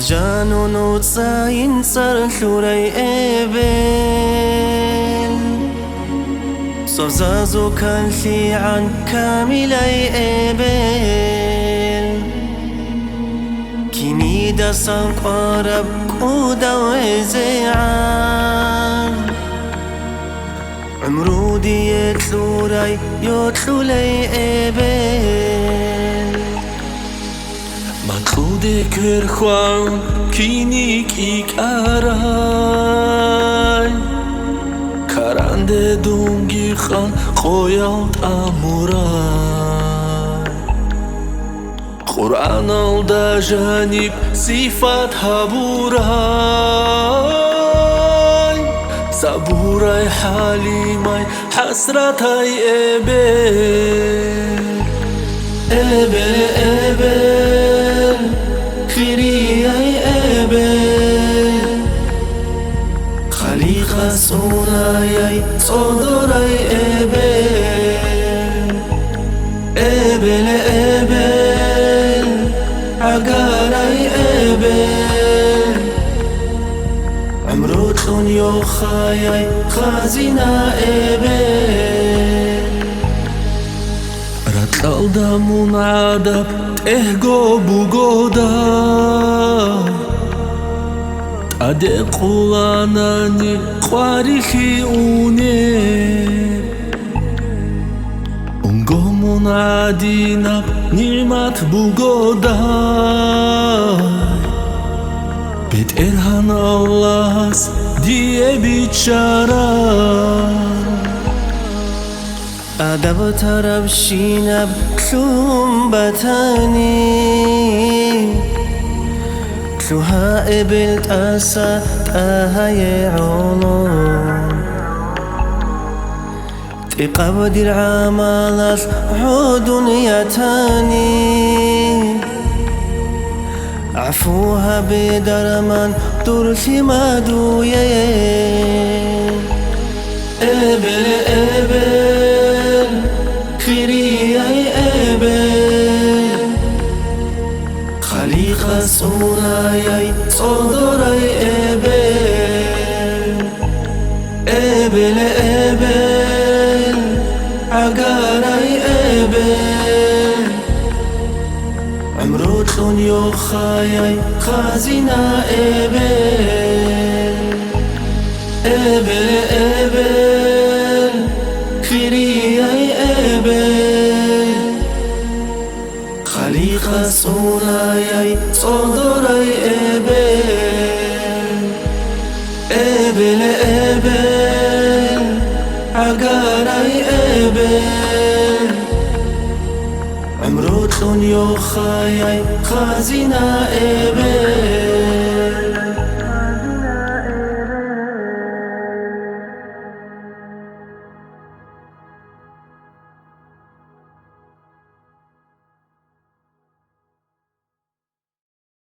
الجانون وتساين صار ثوري إبن صفزازو كان في عن كاملي إبن كيني دا سنقرب كودا وزيعان عمرودي يتلوري يتلو لي إبن خودی کرخوان کینیک ایک آرای کرنده دونگی خان خویالت امورای قرآن alda جانب صفات هبورای صبورای حلیمای حسرتای ابل خيري اي ابل خليقة صوراي صدوري ابل عقاري ابل عمروتون يوخاي خازنا ابل رتلدا منعدب تهجو بوجودا تادي قولاناني قواريخي اوني اونجو منعدينا نعمت بوجودا بيت ارهان الله دي بيتشارا أدب ترب شينب كلهم بتاني كلها قبلت أسا تاهي عونون تقبض العمالات عود يتاني عفوها بدرمان درثي مدويين ابل خيري اي ابل خليقة صوراي صدوري ابل عقاري ابل عمروتون يوخاي خازنا ابل خيري اي ابل خليقة صوراي صدوري ابل عقاري ابل عمروتون يوخاي خازنا ابل